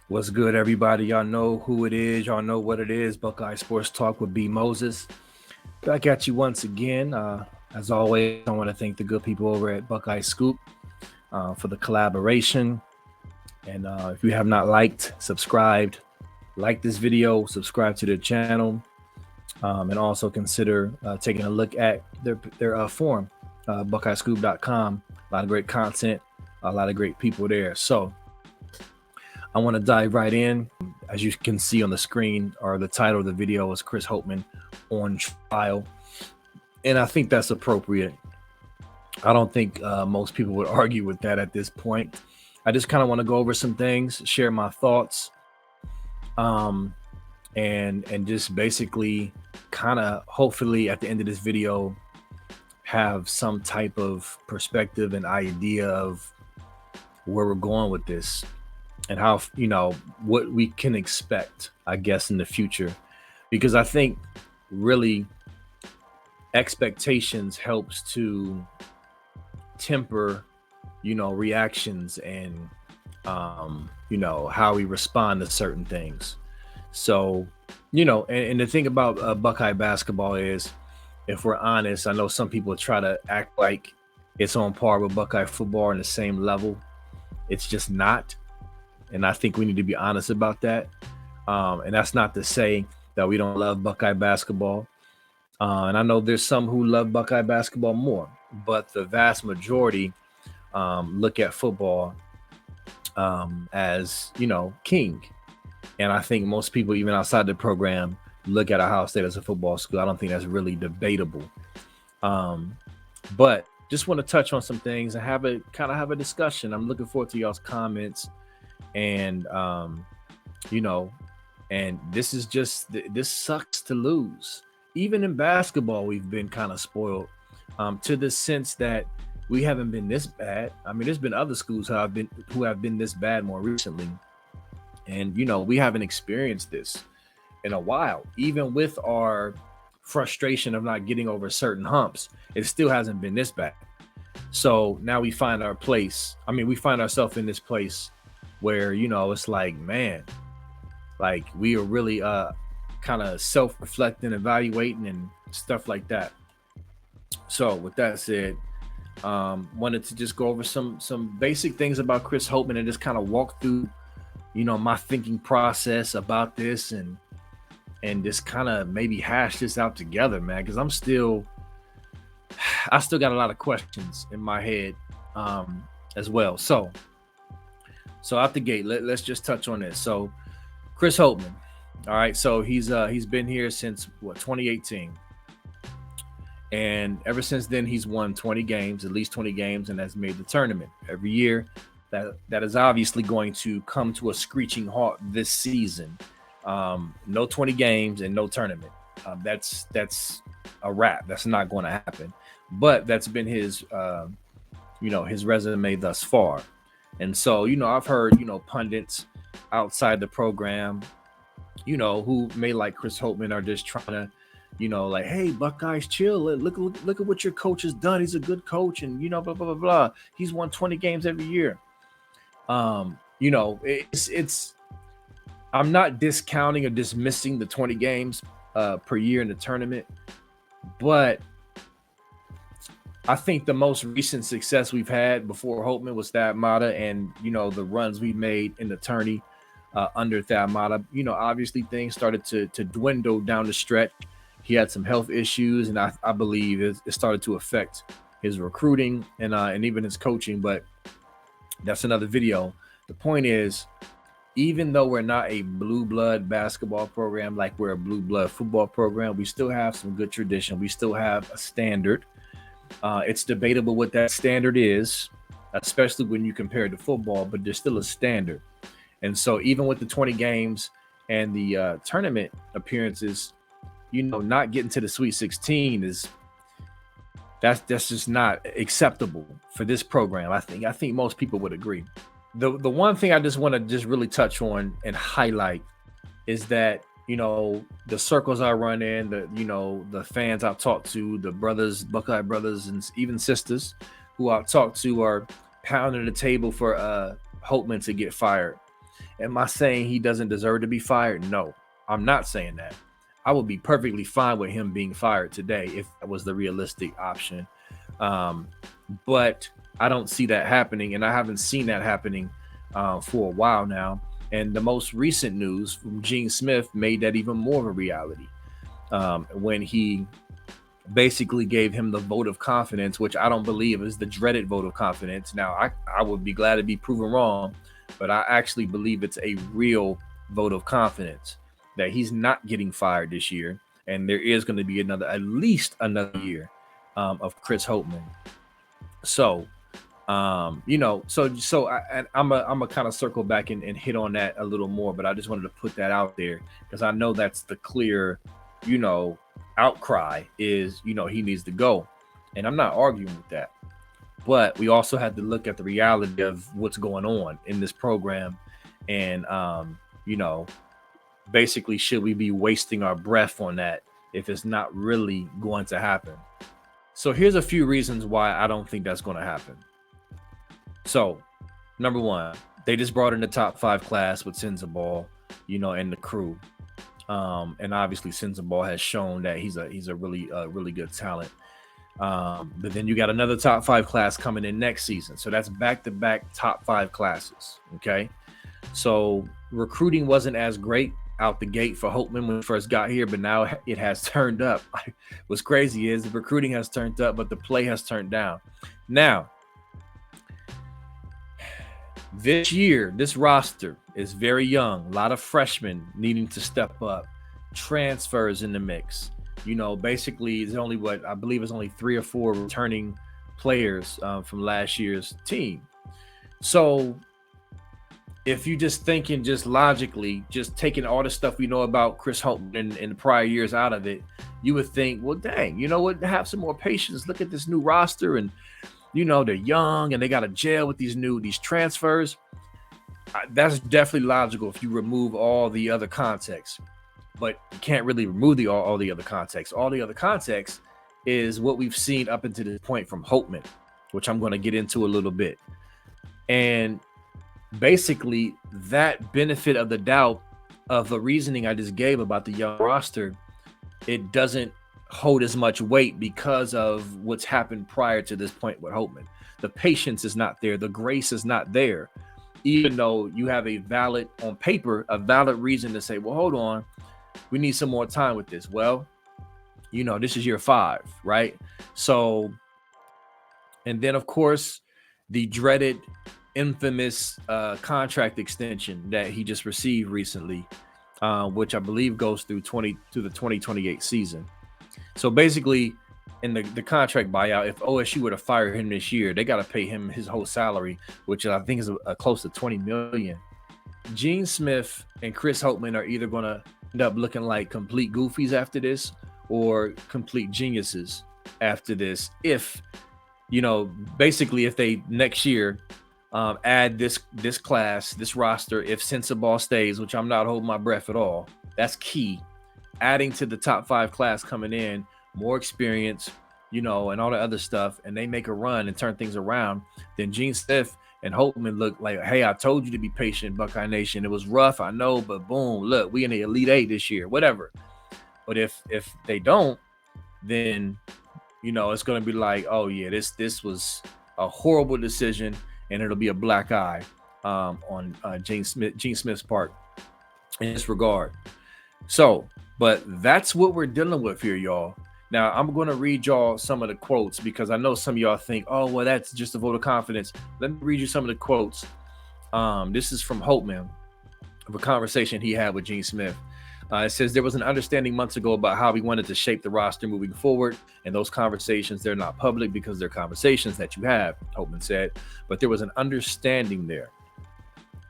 What's good, everybody? Y'all know who it is. Y'all know what it is. Buckeye Sports Talk with B. Moses. Back at you once again. As always, I want to thank the good people over at Buckeye Scoop for the collaboration. And if you have not liked, subscribed, like this video, subscribe to their channel, and also consider taking a look at their forum, BuckeyeScoop.com. A lot of great content, a lot of great people there. So I want to dive right in. As you can see on the screen, or the title of the video is Chris Holtman on trial. And I think that's appropriate. I don't think most people would argue with that at this point. I just kind of want to go over some things, share my thoughts, and just basically kind of hopefully at the end of this video have some type of perspective and idea of where we're going with this and how, what we can expect, I guess, in the future. Because I think really expectations helps to temper, reactions and, how we respond to certain things. So, and the thing about Buckeye basketball is, if we're honest, I know some people try to act like it's on par with Buckeye football in the same level. It's just not. And I think we need to be honest about that. And that's not to say that we don't love Buckeye basketball. And I know there's some who love Buckeye basketball more, but the vast majority look at football as, king. And I think most people, even outside the program, look at Ohio State as a football school. I don't think that's really debatable. But just want to touch on some things and have a discussion. I'm looking forward to y'all's comments. And, and this sucks to lose. Even in basketball, we've been kind of spoiled to the sense that we haven't been this bad. I mean, there's been other schools who have been this bad more recently. And, we haven't experienced this in a while. Even with our frustration of not getting over certain humps, it still hasn't been this bad. So now we find our place. I mean, we find ourselves in this place where, it's like, man, like we are really kind of self-reflecting, evaluating and stuff like that. So with that said, wanted to just go over some basic things about Chris Holtman and just kind of walk through, my thinking process about this and just kind of maybe hash this out together, man, because I still got a lot of questions in my head as well. So out the gate, let's just touch on this. So Chris Holtman, all right. So he's been here since 2018, and ever since then he's won 20 games, at least 20 games, and has made the tournament every year. That is obviously going to come to a screeching halt this season. No 20 games and no tournament. That's a wrap. That's not going to happen. But that's been his his resume thus far. And so, I've heard, pundits outside the program, who may like Chris Holtman are just trying to, like, hey, Buckeyes, chill. Look at what your coach has done. He's a good coach and, blah, blah, blah, blah. He's won 20 games every year. It's I'm not discounting or dismissing the 20 games per year in the tournament, but I think the most recent success we've had before Holtman was Thad Matta, and the runs we made in the tourney under Thad Matta. Obviously things started to dwindle down the stretch. He had some health issues, and I believe it started to affect his recruiting and even his coaching. But that's another video. The point is, even though we're not a blue blood basketball program like we're a blue blood football program, we still have some good tradition. We still have a standard. It's debatable what that standard is, especially when you compare it to football, but there's still a standard. And so even with the 20 games and the tournament appearances, not getting to the Sweet 16 that's just not acceptable for this program. I think most people would agree. The one thing I just want to just really touch on and highlight is that the circles I run in, the fans I've talked to, the brothers, Buckeye brothers, and even sisters who I've talked to are pounding the table for Holtman to get fired. Am I saying he doesn't deserve to be fired? No, I'm not saying that. I would be perfectly fine with him being fired today if that was the realistic option. But I don't see that happening, and I haven't seen that happening for a while now. And the most recent news from Gene Smith made that even more of a reality when he basically gave him the vote of confidence, which I don't believe is the dreaded vote of confidence. Now, I would be glad to be proven wrong, but I actually believe it's a real vote of confidence that he's not getting fired this year, and there is going to be at least another year of Chris Holtman. So, I'm a kind of circle back and hit on that a little more, but I just wanted to put that out there because I know that's the clear, outcry is, he needs to go, and I'm not arguing with that. But we also had to look at the reality of what's going on in this program, and basically, should we be wasting our breath on that if it's not really going to happen? So here's a few reasons why I don't think that's going to happen. So, number one, they just brought in the top 5 class with Sensabaugh, and the crew. And obviously Sensabaugh has shown that he's a really good talent. But then you got another top 5 class coming in next season. So that's back-to-back top 5 classes. Okay. So recruiting wasn't as great out the gate for Holtman when he first got here, but now it has turned up. What's crazy is the recruiting has turned up, but the play has turned down. Now, this year, this roster is very young. A lot of freshmen needing to step up. Transfers in the mix. Basically, it's only I believe it's only 3 or 4 returning players from last year's team. So if you just thinking just logically, just taking all the stuff we know about Chris Holtman in the prior years out of it, you would think, well, dang, you know what? Have some more patience. Look at this new roster, and they're young and they got to gel with these transfers. That's definitely logical if you remove all the other context, but you can't really remove all the other context. All the other context is what we've seen up until this point from Holtman, which I'm going to get into a little bit. And basically that benefit of the doubt of the reasoning I just gave about the young roster, it doesn't hold as much weight because of what's happened prior to this point with Holtman. The patience is not there. The grace is not there. Even though you have a valid reason to say, well, hold on, we need some more time with this. Well, this is year 5, right? So, and then of course, the dreaded, infamous contract extension that he just received recently, which I believe goes through the 2028 season. So basically, in the contract buyout, if OSU were to fire him this year, they got to pay him his whole salary, which I think is close to $20 million. Gene Smith and Chris Holtman are either going to end up looking like complete goofies after this or complete geniuses after this. If, basically if they next year add this class, this roster, if Sensabaugh stays, which I'm not holding my breath at all, that's key. Adding to the top 5 class coming in, more experience, and all the other stuff, and they make a run and turn things around, then Gene Smith and Holtman look like, hey, I told you to be patient, Buckeye Nation. It was rough, I know, but boom, look, we in the Elite 8 this year, whatever. But if they don't, then, it's going to be like, oh, yeah, this was a horrible decision, and it'll be a black eye on Gene Smith's part in this regard. So, but that's what we're dealing with here, y'all. Now, I'm going to read y'all some of the quotes because I know some of y'all think, oh, well, that's just a vote of confidence. Let me read you some of the quotes. This is from Holtman of a conversation he had with Gene Smith. It says, there was an understanding months ago about how we wanted to shape the roster moving forward. And those conversations, they're not public because they're conversations that you have, Holtman said. But there was an understanding there.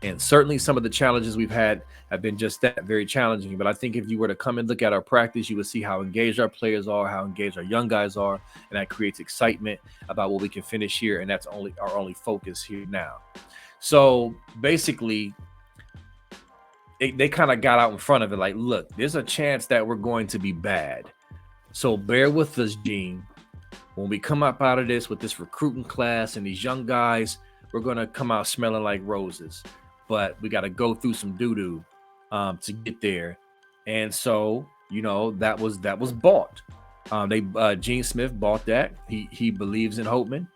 And certainly some of the challenges we've had have been just that, very challenging. But I think if you were to come and look at our practice, you would see how engaged our players are, how engaged our young guys are. And that creates excitement about what we can finish here. And that's our only focus here now. So basically, they kind of got out in front of it like, look, there's a chance that we're going to be bad. So bear with us, Gene. When we come up out of this with this recruiting class and these young guys, we're going to come out smelling like roses. but we got to go through some doo-doo to get there. And so, that was bought. Gene Smith bought that. He believes in Holtman.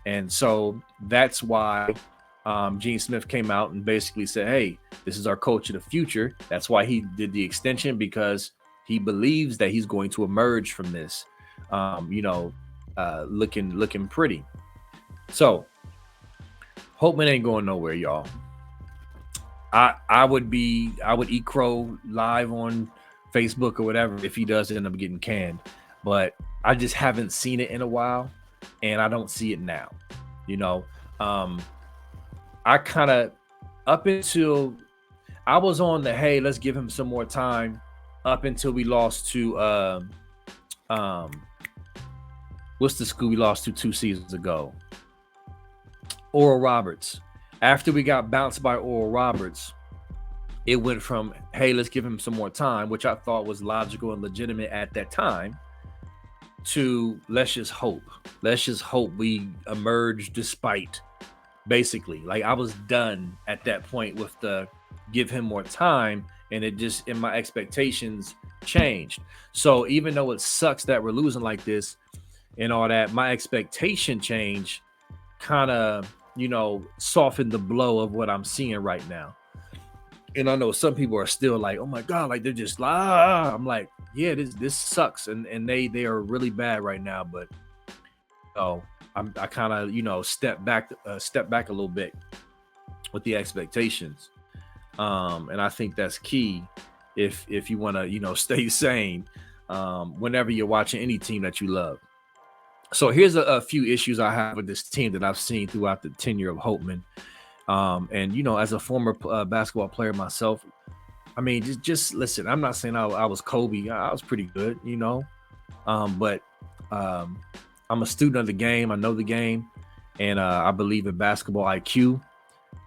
And so that's why Gene Smith came out and basically said, hey, this is our coach of the future. That's why he did the extension, because he believes that he's going to emerge from this, looking pretty. So Holtman ain't going nowhere, y'all. I would eat crow live on Facebook or whatever if he does end up getting canned, but I just haven't seen it in a while, and I don't see it now. I kind of, up until I was on the, hey, let's give him some more time, up until we lost to what's the school we lost to 2 seasons ago? Oral Roberts. After we got bounced by Oral Roberts, it went from, hey, let's give him some more time, which I thought was logical and legitimate at that time, to let's just hope. Let's just hope we emerge despite, basically. Like, I was done at that point with the give him more time, and it just, in my expectations, changed. So even though it sucks that we're losing like this and all that, my expectation change kind of, softened the blow of what I'm seeing right now. And I know some people are still like, oh my God, like they're just I'm like, yeah, this sucks. And they are really bad right now. But I kind of, step back a little bit with the expectations. And I think that's key if you want to, stay sane whenever you're watching any team that you love. So here's a few issues I have with this team that I've seen throughout the tenure of Holtman. And, as a former basketball player myself, I mean, just listen, I'm not saying I was Kobe. I was pretty good, but I'm a student of the game. I know the game, and I believe in basketball IQ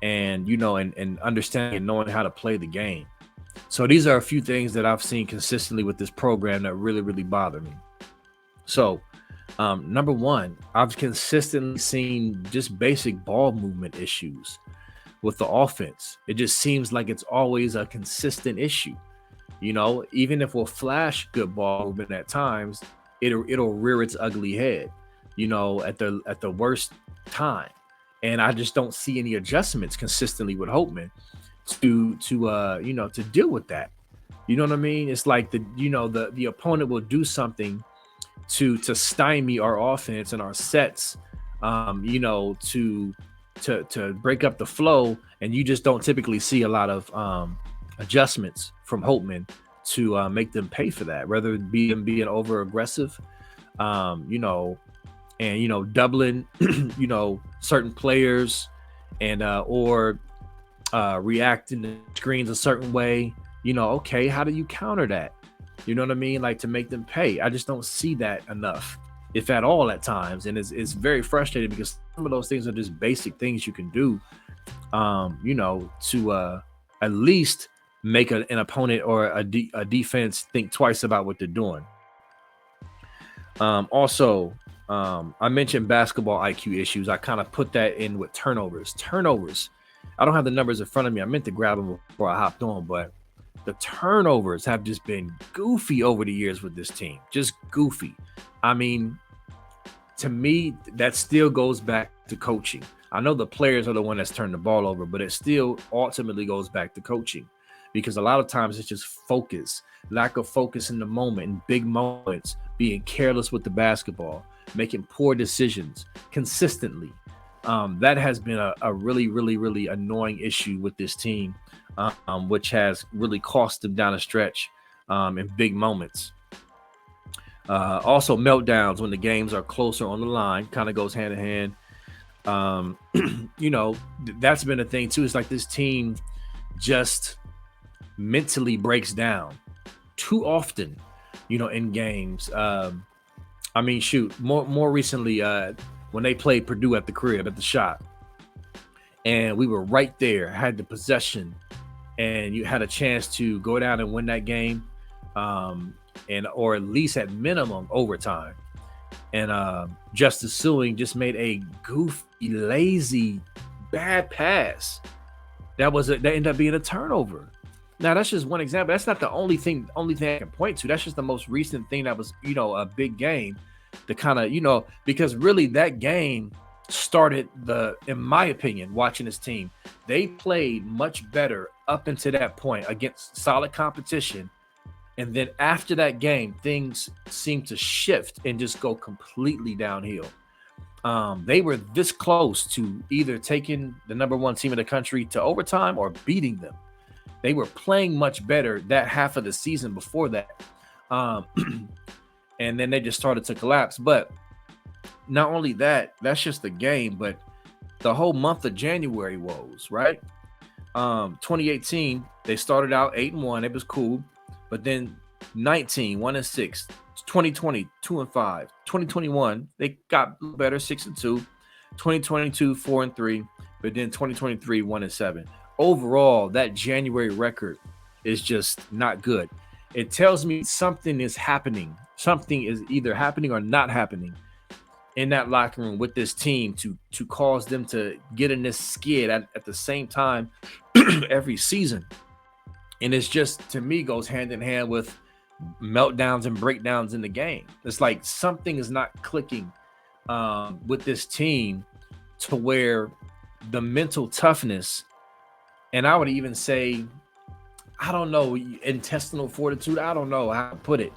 and, and understanding and knowing how to play the game. So these are a few things that I've seen consistently with this program that really, really bother me. So, number one, I've consistently seen just basic ball movement issues with the offense. It just seems like it's always a consistent issue. Even if we'll flash good ball movement at times, it'll rear its ugly head, at the worst time. And I just don't see any adjustments consistently with Holtman to deal with that. You know what I mean? It's like the opponent will do something to stymie our offense and our sets, to break up the flow, and you just don't typically see a lot of adjustments from Holtman to make them pay for that, whether it be them being over aggressive, and doubling certain players, and or reacting to screens a certain way. Okay, how do you counter that? You know what I mean? Like, to make them pay. I just don't see that enough, if at all, at times. And it's very frustrating, because some of those things are just basic things you can do, to at least make an opponent or a defense think twice about what they're doing. Also, I mentioned basketball IQ issues. I kind of put that in with turnovers. I don't have the numbers in front of me. I meant to grab them before I hopped on, but the turnovers have just been goofy over the years with this team. Just goofy. I mean, to me, that still goes back to coaching. I know the players are the one that's turned the ball over, but it still ultimately goes back to coaching, because a lot of times it's just focus, lack of focus in the moment, in big moments, being careless with the basketball, making poor decisions consistently. That has been a really, really, really annoying issue with this team, which has really cost them down a stretch in big moments. Also, meltdowns when the games are closer on the line kind of goes hand in hand. That's been a thing too. It's like this team just mentally breaks down too often, in games. I mean, shoot, more recently, when they played Purdue at the crib at the Shot, and we were right there, had the possession, and you had a chance to go down and win that game, or at least at minimum overtime. And Justice Suing just made a goofy, lazy, bad pass that ended up being a turnover. Now that's just one example. That's not the only thing I can point to. That's just the most recent thing that was, a big game to kind of, because really that game started in my opinion, watching this team, they played much better up until that point against solid competition. And then after that game, things seemed to shift and just go completely downhill. They were this close to either taking the number one team in the country to overtime or beating them. They were playing much better that half of the season before that. Um, and then they just started to collapse. But not only that, that's just the game, but the whole month of January woes, right? 2018, they started out 8-1. It was cool. But then 19, 1-6, 2020, 2-5, 2021, they got better, 6-2, 2022, 4-3, but then 2023, 1-7. Overall, that January record is just not good. It tells me something is happening. Something is either happening or not happening in that locker room with this team to cause them to get in this skid at the same time every season. And it's just, to me, goes hand in hand with meltdowns and breakdowns in the game. It's like something is not clicking with this team to where the mental toughness, and I would even say, I don't know, intestinal fortitude, I don't know how to put it,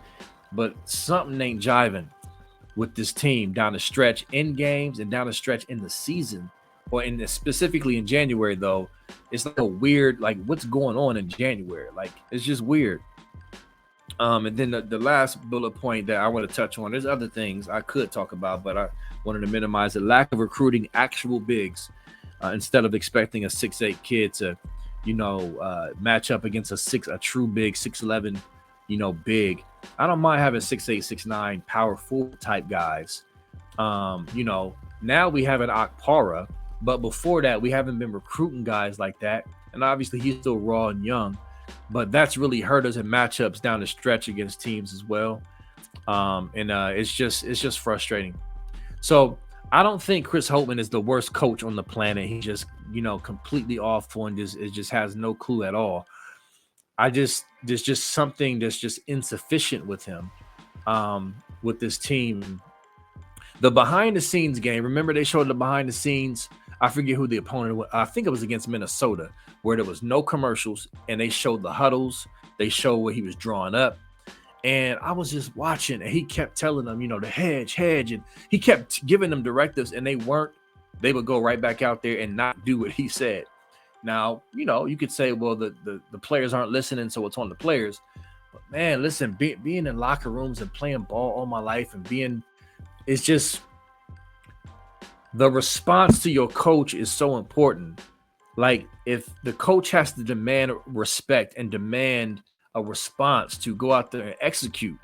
but something ain't jiving with this team down the stretch in games and down the stretch in the season, or specifically in January, though. It's like a weird, like, what's going on in January? Like, it's just weird. And then the last bullet point that I want to touch on, there's other things I could talk about, but I wanted to minimize the lack of recruiting actual bigs instead of expecting a 6'8" kid to, match up against a true big 6'11", big. I don't mind having 6'8", 6'9", power forward type guys. Now we have an Akpara, but before that, we haven't been recruiting guys like that. And obviously, he's still raw and young, but that's really hurt us in matchups down the stretch against teams as well. It's just frustrating. So I don't think Chris Holtman is the worst coach on the planet. He just, completely awful and just has no clue at all. There's just something that's just insufficient with him, with this team. The behind the scenes game, remember they showed the behind the scenes. I forget who the opponent was. I think it was against Minnesota, where there was no commercials and they showed the huddles. They showed where he was drawing up. And I was just watching, and he kept telling them, the hedge. And he kept giving them directives, and they would go right back out there and not do what he said. Now, you could say, well, the players aren't listening, so it's on the players. But man, listen, being in locker rooms and playing ball all my life and it's just, the response to your coach is so important. Like, if the coach has to demand respect and demand a response to go out there and execute,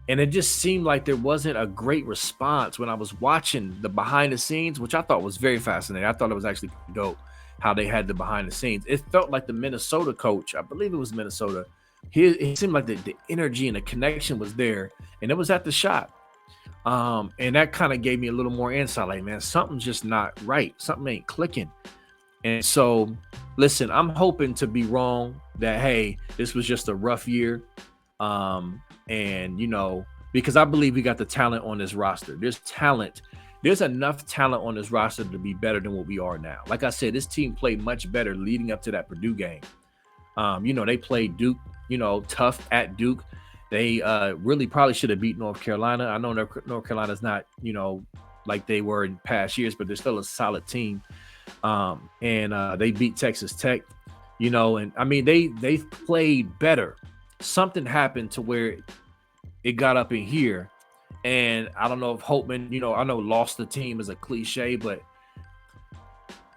and it just seemed like there wasn't a great response when I was watching the behind the scenes, which I thought was very fascinating. I thought it was actually dope how they had the behind the scenes. It felt like the Minnesota coach, I believe it was Minnesota, it seemed like the energy and the connection was there, and it was at the shop. And that kind of gave me a little more insight. Like, man, something's just not right. Something ain't clicking. And so, listen, I'm hoping to be wrong that, hey, this was just a rough year. Because I believe we got the talent on this roster. There's talent. There's enough talent on this roster to be better than what we are now. Like I said, this team played much better leading up to that Purdue game. They played Duke, tough at Duke. They really probably should have beat North Carolina. I know North Carolina's not, like they were in past years, but they're still a solid team. They beat Texas Tech, and I mean, they've played better. Something happened to where it got up in here. And I don't know if Holtman, I know lost the team is a cliche, but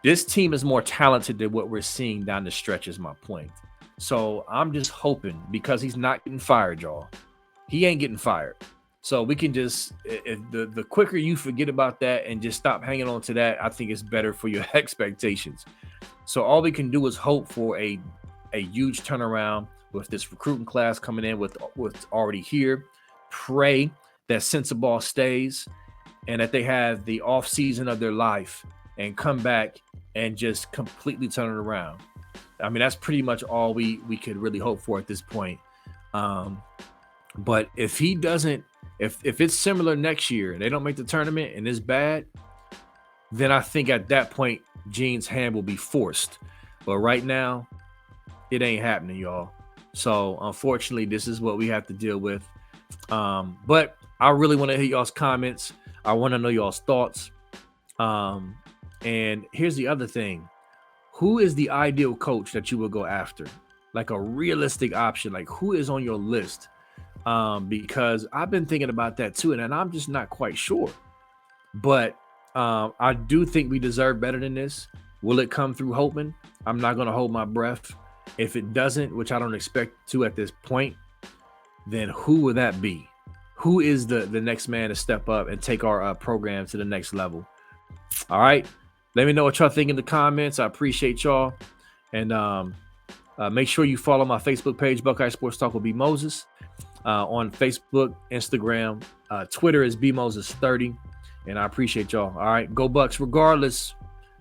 this team is more talented than what we're seeing down the stretch is my point. So I'm just hoping, because he's not getting fired, y'all. He ain't getting fired. So we can just, if the quicker you forget about that and just stop hanging on to that, I think it's better for your expectations. So all we can do is hope for a huge turnaround with this recruiting class coming in with what's already here. Pray that Sensabaugh stays and that they have the off season of their life and come back and just completely turn it around. I mean, that's pretty much all we could really hope for at this point. But if he doesn't, if it's similar next year and they don't make the tournament and it's bad, then I think at that point Gene's hand will be forced. But right now, it ain't happening, y'all. So unfortunately, this is what we have to deal with. But I really want to hear y'all's comments. I want to know y'all's thoughts. And here's the other thing. Who is the ideal coach that you will go after? Like a realistic option. Like who is on your list? Because I've been thinking about that too, and I'm just not quite sure. But I do think we deserve better than this. Will it come through Holtman? I'm not going to hold my breath. If it doesn't, which I don't expect to at this point, then who would that be? Who is the next man to step up and take our program to the next level? All right. Let me know what y'all think in the comments. I appreciate y'all. And make sure you follow my Facebook page, Buckeye Sports Talk with B. Moses. On Facebook, Instagram, Twitter is BMoses30. And I appreciate y'all. All right. Go Bucks regardless.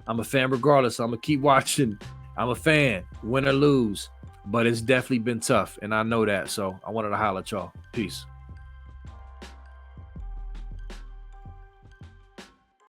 I'm a fan regardless. I'm going to keep watching. I'm a fan, win or lose. But it's definitely been tough. And I know that. So I wanted to holler at y'all. Peace.